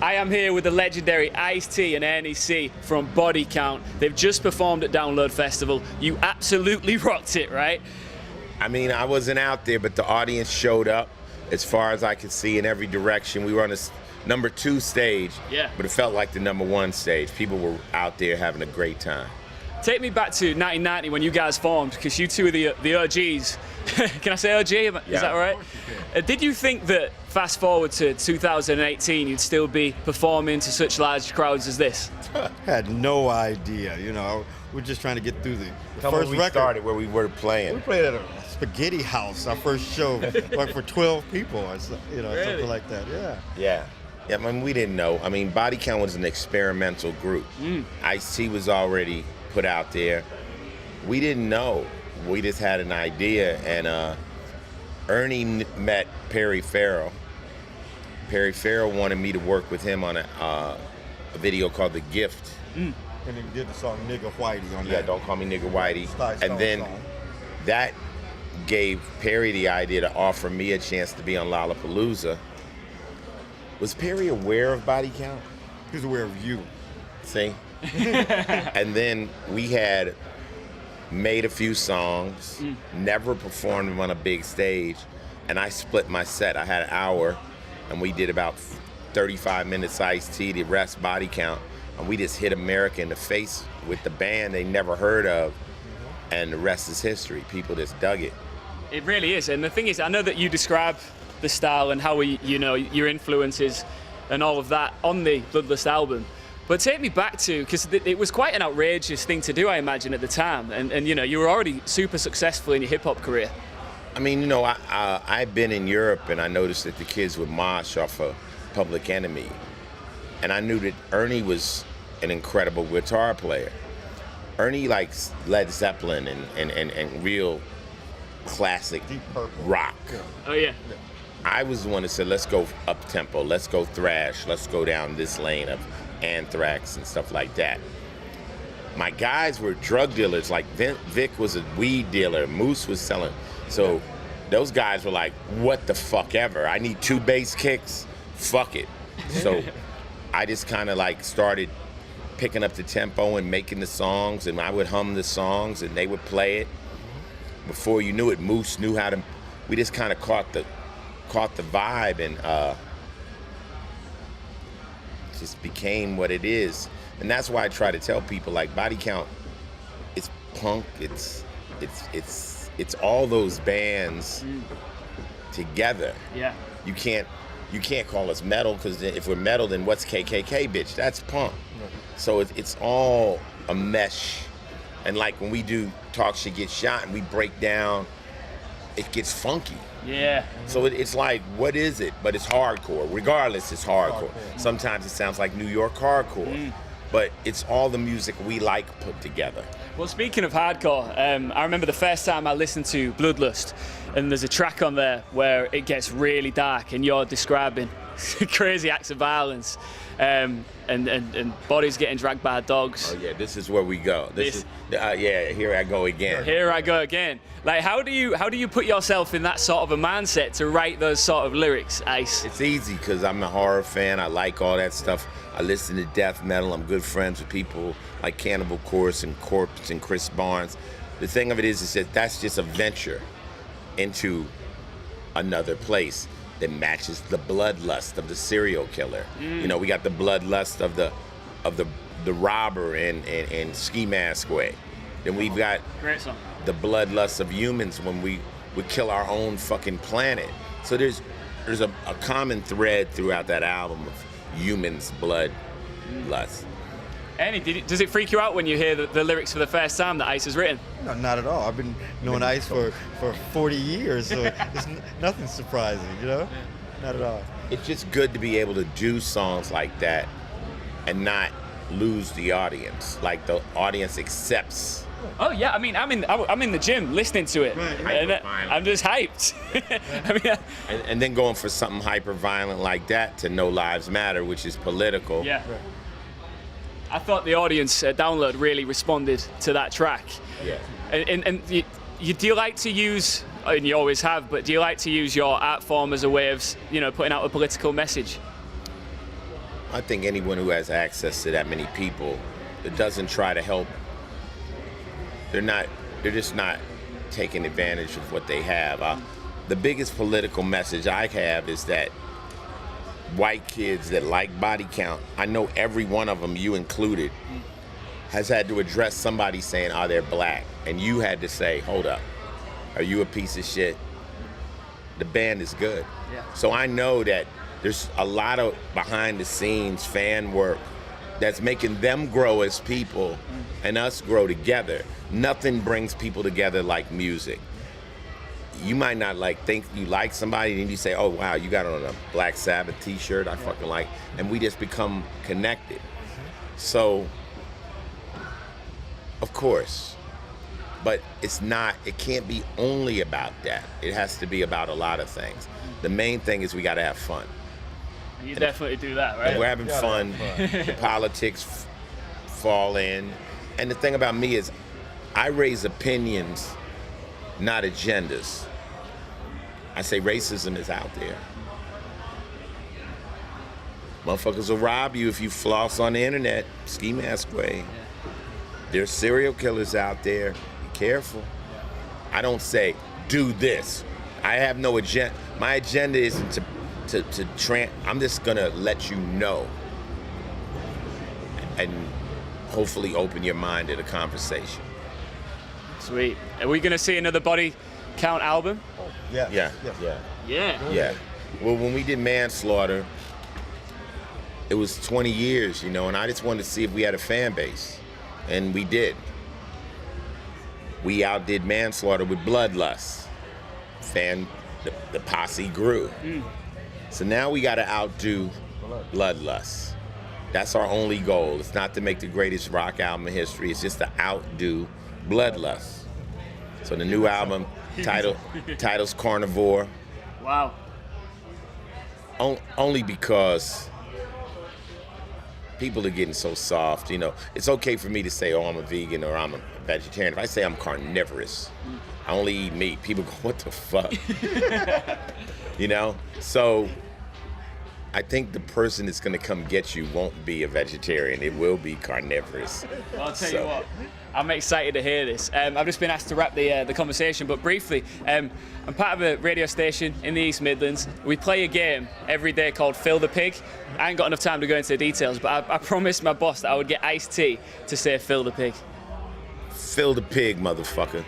I am here with the legendary Ice-T and Ernie C from Body Count. They've just performed at Download Festival. You absolutely rocked it, right? I mean, I wasn't out there, but the audience showed up as far as I could see in every direction. We were on the number 2 stage, but it felt like the number 1 stage. People were out there having a great time. Take me back to 1990 when you guys formed, because you two are the OGs. Can I say OG? Is that all right? Did you think that, fast forward to 2018, you'd still be performing to such large crowds as this? I had no idea, you know. We're just trying to get through the first record. Started where we were playing. We played at a spaghetti house, our first show, like for 12 people, or you know, something like that. Yeah, I mean, we didn't know. I mean, Body Count was an experimental group. Ice-T was already put out there. We didn't know. We just had an idea, and Ernie met Perry Farrell. Perry Farrell wanted me to work with him on a video called The Gift. And then we did the song Nigga Whitey on that. Yeah, Don't Call Me Nigga Whitey. And then song. that gave Perry the idea to offer me a chance to be on Lollapalooza. Was Perry aware of Body Count? He was aware of you. See? And then we had made a few songs, never performed them on a big stage, and I split my set. I had an hour, and we did about 35 minutes Ice-T, the rest Body Count, and we just hit America in the face with the band they never heard of, and the rest is history. People just dug it. It really is, and the thing is, I know that you describe the style and how you know your influences and all of that on the Bloodlust album. But take me back to, because it was quite an outrageous thing to do, I imagine, at the time. And you know, you were already super successful in your hip-hop career. I mean, you know, I've been in Europe, and I noticed that the kids would mosh off of Public Enemy. And I knew that Ernie was an incredible guitar player. Ernie likes Led Zeppelin and real classic rock. Oh, yeah. I was the one that said, let's go up-tempo, let's go thrash, let's go down this lane of Anthrax and stuff like that. My guys were drug dealers, like Vic was a weed dealer, Moose was selling. So those guys were like, what the fuck ever, I need 2 bass kicks, fuck it. So I just kind of like started picking up the tempo and making the songs, and I would hum the songs and they would play it. Before you knew it, Moose knew how to, we just kind of caught the vibe, and just became what it is. And that's why I try to tell people, like, Body Count, it's punk, it's all those bands together. Yeah. You can't call us metal, because if we're metal, then what's KKK, bitch? That's punk. So it's all a mesh. And like when we do Talk Shit Get Shot and we break down, it gets funky. Yeah. So it's like, what is it? But it's hardcore. Regardless, it's hardcore. Sometimes it sounds like New York hardcore. But it's all the music we like put together. Well, speaking of hardcore, I remember the first time I listened to Bloodlust, and there's a track on there where it gets really dark, and you're describing crazy acts of violence, and bodies getting dragged by dogs. Oh yeah, this is where we go. Yeah, here I go again. Here I go again. Like, how do you put yourself in that sort of a mindset to write those sort of lyrics, Ice? It's easy, because I'm a horror fan. I like all that stuff. I listen to death metal. I'm good friends with people like Cannibal Corpse and Corpse and Chris Barnes. The thing of it is that that's just a venture into another place that matches the bloodlust of the serial killer. You know, we got the bloodlust of the robber in Ski Mask Way. Then we've got Great song. The bloodlust of humans when we would kill our own fucking planet. So there's a common thread throughout that album of humans' bloodlust. Ernie, does it freak you out when you hear the lyrics for the first time that Ice has written? No, not at all. I've been knowing Ice for 40 years, so it's nothing surprising, you know? Not at all. It's just good to be able to do songs like that and not lose the audience. Like, the audience accepts. Oh yeah, I mean, I'm in the gym listening to it, and I'm just hyped. I mean, and then going for something hyper violent like that to No Lives Matter, which is political. Yeah. Right. I thought the audience at Download really responded to that track. Yeah. And do you like to use, and you always have, but do you like to use your art form as a way of, you know, putting out a political message? I think anyone who has access to that many people that doesn't try to help, they're just not taking advantage of what they have. The biggest political message I have is that white kids that like body count, I know every one of them, you included, has had to address somebody saying, oh, they're black. And you had to say, hold up, are you a piece of shit? The band is good. Yeah. So I know that there's a lot of behind the scenes fan work that's making them grow as people and us grow together. Nothing brings people together like music. You might not think you like somebody, and you say, oh wow, you got on a Black Sabbath t-shirt I fucking like, and we just become connected. So, of course, but it can't be only about that. It has to be about a lot of things. The main thing is we gotta have fun. You definitely do that, right? We're having fun. The politics fall in. And the thing about me is I raise opinions, not agendas. I say racism is out there. Motherfuckers will rob you if you floss on the internet, ski mask way. There's serial killers out there. Be careful. I don't say, do this. I have no agenda. My agenda isn't I'm just gonna let you know and hopefully open your mind to the conversation. Sweet. Are we gonna see another Body Count album? Yeah. Yeah. Well, when we did Manslaughter, it was 20 years, and I just wanted to see if we had a fan base, and we did. We outdid Manslaughter with Bloodlust. The posse grew. So now we got to outdo Bloodlust. That's our only goal. It's not to make the greatest rock album in history. It's just to outdo Bloodlust. So the new album title's Carnivore. Wow. Only because people are getting so soft. It's okay for me to say, oh, I'm a vegan or I'm a vegetarian. If I say I'm carnivorous, I only eat meat, people go, what the fuck? So I think the person that's gonna come get you won't be a vegetarian. It will be carnivorous. Well, I'll tell you what, I'm excited to hear this. I've just been asked to wrap the conversation, but briefly, I'm part of a radio station in the East Midlands. We play a game every day called Phil the Pig. I ain't got enough time to go into the details, but I promised my boss that I would get iced tea to say Phil the Pig. Phil the Pig, motherfucker.